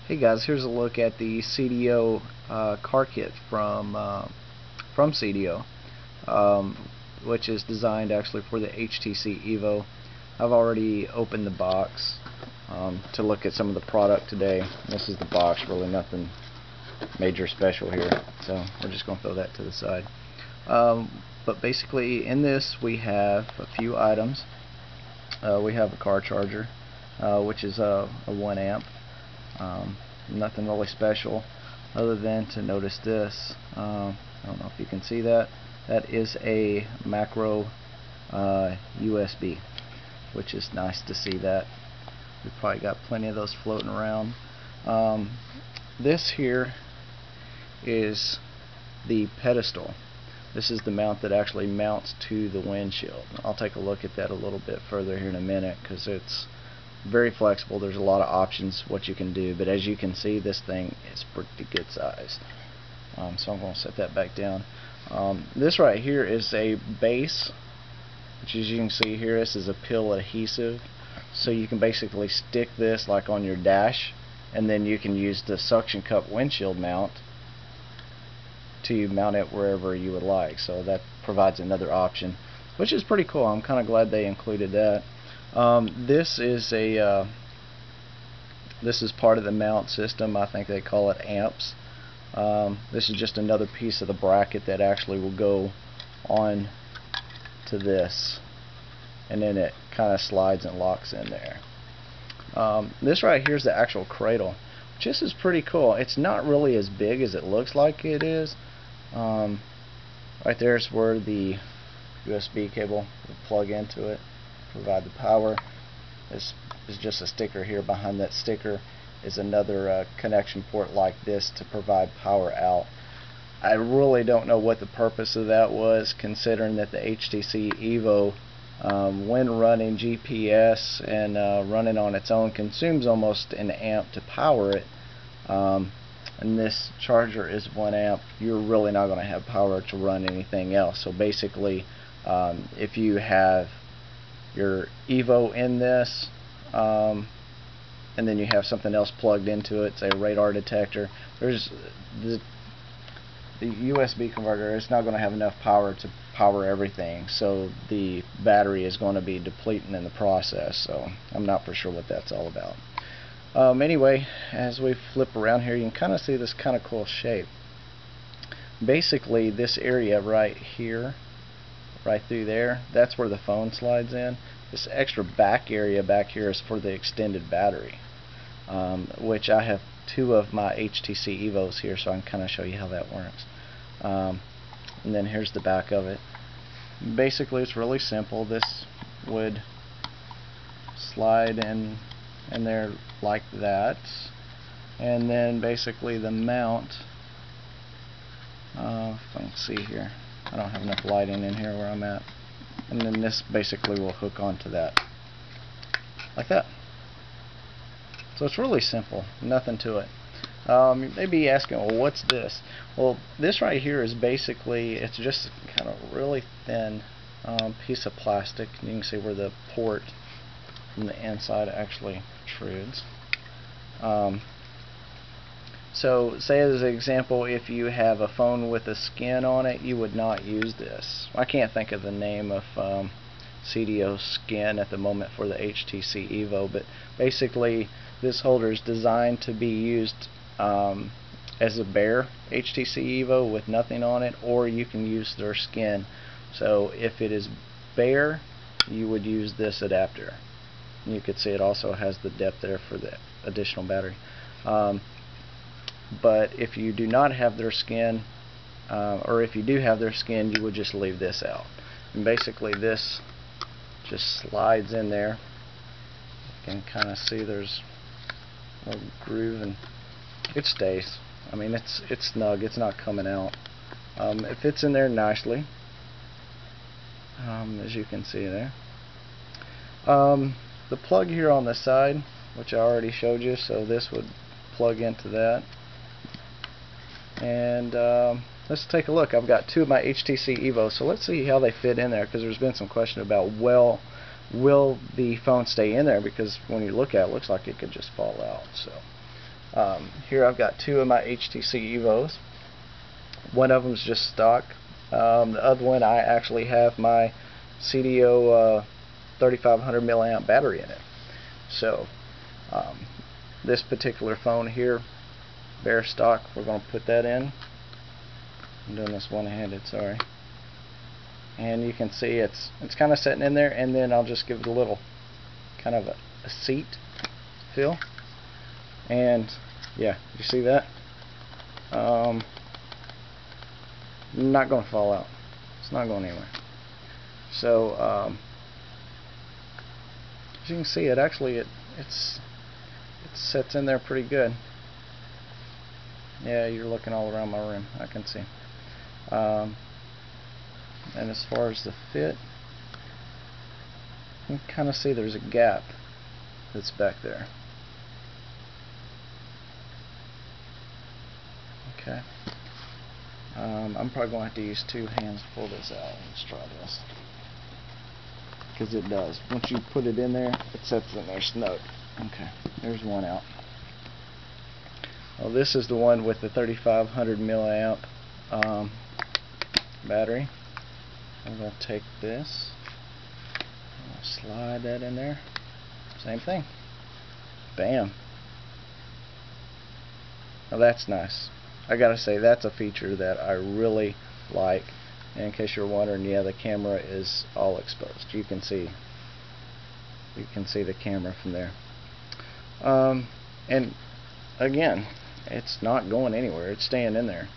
Hey guys, here's a look at the Seidio Car Kit from Seidio, which is designed actually for the HTC EVO. I've already opened the box to look at some of the product today. This is the box, really nothing major special here, so we're just going to throw that to the side. But basically in this we have a few items. We have a car charger, which is a 1 amp. Nothing really special other than to notice this. I don't know if you can see that. That is a macro USB, which is nice to see that. We've probably got plenty of those floating around. This here is the pedestal. This is the mount that actually mounts to the windshield. I'll take a look at that a little bit further here in a minute because it's very flexible. There's a lot of options what you can do, but as you can see, this thing is pretty good size. So I'm going to set that back down. This right here is a base, which as you can see here, this is a pill adhesive, so you can basically stick this like on your dash, and then you can use the suction cup windshield mount to mount it wherever you would like. So that provides another option, which is pretty cool. I'm kind of glad they included that. This is part of the mount system. I think they call it amps. This is just another piece of the bracket that actually will go on to this, and then it kind of slides and locks in there. This right here is the actual cradle, which this is pretty cool. It's not really as big as it looks like it is. Right there is where the USB cable will plug into it, provide the power. This is just a sticker here. Behind that sticker is another connection port like this to provide power out. I really don't know what the purpose of that was, considering that the HTC EVO, when running GPS and running on its own, consumes almost an amp to power it. And this charger is 1 amp. You're really not going to have power to run anything else. So basically, if you have your EVO in this, and then you have something else plugged into it, say a radar detector, there's the USB converter is not going to have enough power to power everything, so the battery is going to be depleting in the process. So I'm not for sure what that's all about. Anyway, as we flip around here, you can kind of see this kind of cool shape. Basically, this area right here, right through there, that's where the phone slides in. This extra back area back here is for the extended battery, which I have 2 of my HTC EVOs here, so I can kind of show you how that works. And then here's the back of it. Basically, it's really simple. This would slide in there like that, and then basically the mount, if I can see here, I don't have enough lighting in here where I'm at, and then this basically will hook onto that like that. So it's really simple, nothing to it. You may be asking, well, what's this? Well, this right here is basically, it's just kind of really thin piece of plastic. You can see where the port from the inside actually protrudes. So say as an example, if you have a phone with a skin on it, you would not use this. I can't think of the name of Seidio skin at the moment for the HTC EVO, but basically this holder is designed to be used as a bare HTC EVO with nothing on it, or you can use their skin. So if it is bare, you would use this adapter. You could see it also has the depth there for the additional battery. But if you do not have their skin, or if you do have their skin, you would just leave this out. And basically this just slides in there. You can kind of see there's a little groove, and it stays. I mean, it's snug, it's not coming out. It fits in there nicely, as you can see there. The plug here on the side, which I already showed you, so this would plug into that. And let's take a look. I've got 2 of my HTC EVOs, so let's see how they fit in there, because there's been some question about, well, will the phone stay in there, because when you look at it, it looks like it could just fall out. So Here I've got two of my HTC EVOs. One of them is just stock. The other one, I actually have my Seidio 3500 milliamp battery in it. So this particular phone here, bare stock, we're going to put that in. I'm doing this one-handed, sorry. And you can see it's kind of sitting in there, and then I'll just give it a little kind of a seat feel. And yeah, you see that? Not going to fall out. It's not going anywhere. So as you can see, it sits in there pretty good. Yeah, you're looking all around my room, I can see. And as far as the fit, you can kind of see there's a gap that's back there. Okay. I'm probably going to have to use two hands to pull this out. Let's try this. Because it does. Once you put it in there, it sets in there snug. Okay, there's one out. Well, this is the one with the 3500 milliamp battery. I'm going to take this, I'll slide that in there. Same thing. Bam. Now that's nice. I gotta say, that's a feature that I really like. And in case you're wondering, yeah, the camera is all exposed. You can see the camera from there. And again, it's not going anywhere. It's staying in there.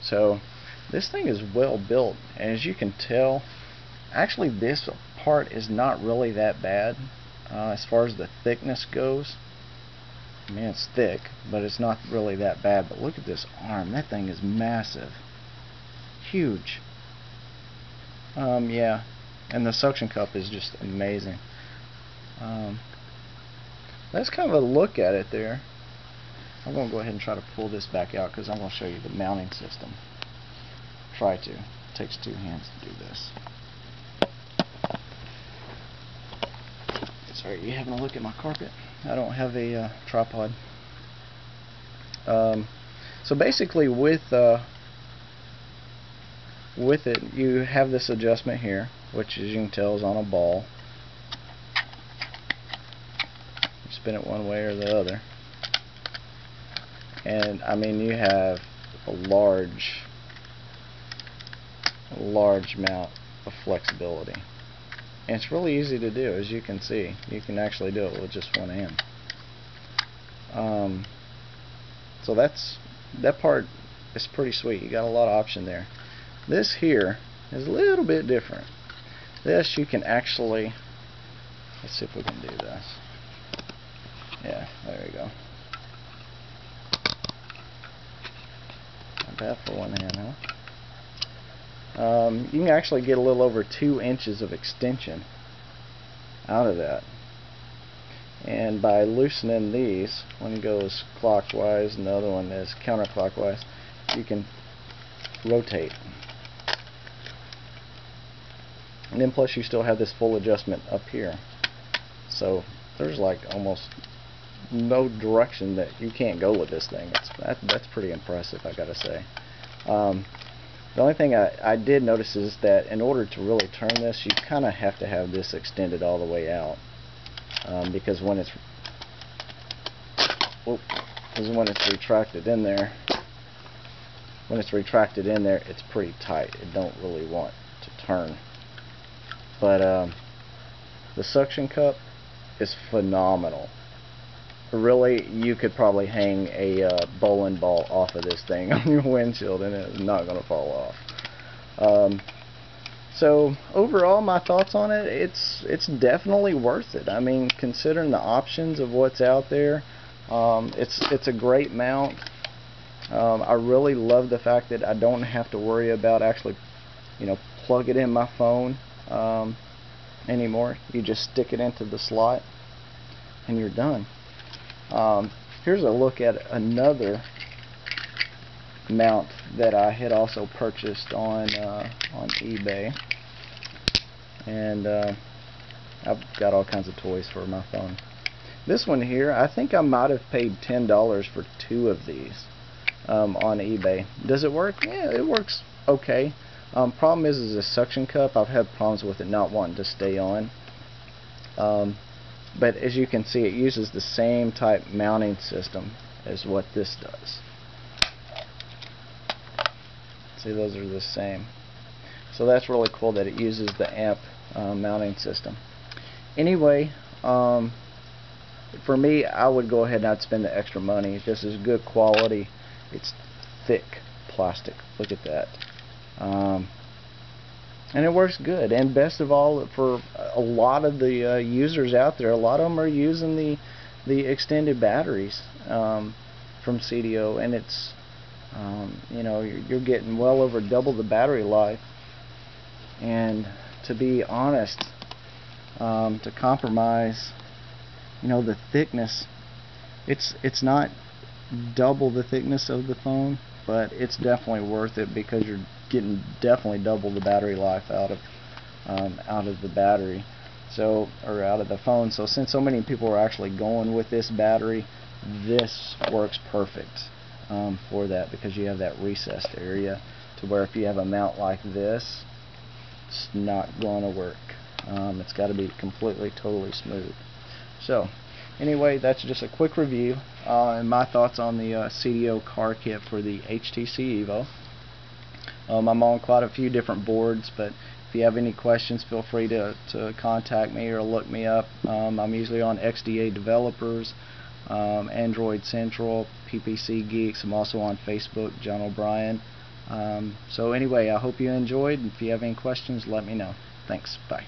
So this thing is well built, and as you can tell, actually this part is not really that bad as far as the thickness goes. I mean, it's thick, but it's not really that bad. But look at this arm. That thing is massive. Huge. Yeah, and the suction cup is just amazing. That's kind of a look at it there. I'm going to go ahead and try to pull this back out because I'm going to show you the mounting system. Try to. It takes two hands to do this. Sorry, you having a look at my carpet? I don't have a tripod. So basically, with it, you have this adjustment here, which, as you can tell, is on a ball. You spin it one way or the other, and I mean, you have a large amount of flexibility. And it's really easy to do, as you can see. You can actually do it with just one hand. So that part is pretty sweet. You got a lot of option there. This here is a little bit different. This you can actually, let's see if we can do this. Yeah, there you go. Not bad for one hand, huh? You can actually get a little over 2 inches of extension out of that. And by loosening these, one goes clockwise and the other one is counterclockwise, you can rotate. And then plus you still have this full adjustment up here. So there's like almost no direction that you can't go with this thing. That's pretty impressive, I gotta say. The only thing I did notice is that in order to really turn this, you kind of have to have this extended all the way out, because when it's retracted in there, it's pretty tight. It don't really want to turn. But the suction cup is phenomenal. Really, you could probably hang a bowling ball off of this thing on your windshield and it's not going to fall off. So overall, my thoughts on it, it's definitely worth it. I mean, considering the options of what's out there, it's a great mount. I really love the fact that I don't have to worry about actually, plug it in my phone anymore. You just stick it into the slot and you're done. Here's a look at another mount that I had also purchased on eBay, and I've got all kinds of toys for my phone. This one here, I think I might have paid $10 for 2 of these on eBay. Does it work? Yeah, it works okay. Problem is a suction cup. I've had problems with it not wanting to stay on. But as you can see, it uses the same type mounting system as what this does. See, those are the same. So that's really cool that it uses the amp mounting system. Anyway, for me, I would go ahead and I'd spend the extra money. This is good quality. It's thick plastic. Look at that. And it works good. And best of all, for a lot of the users out there, a lot of them are using the extended batteries from Seidio, and it's you know, you're getting well over double the battery life. And to be honest, to compromise, you know, the thickness, it's not double the thickness of the phone, but it's definitely worth it because you're getting definitely double the battery life out of the battery, so, or out of the phone. So since so many people are actually going with this battery, this works perfect for that, because you have that recessed area to where if you have a mount like this, it's not going to work. It's got to be completely, totally smooth. So anyway, that's just a quick review and my thoughts on the Seidio Car Kit for the HTC EVO. I'm on quite a few different boards, but if you have any questions, feel free to contact me or look me up. I'm usually on XDA Developers, Android Central, PPC Geeks. I'm also on Facebook, John O'Brien. So anyway, I hope you enjoyed. If you have any questions, let me know. Thanks. Bye.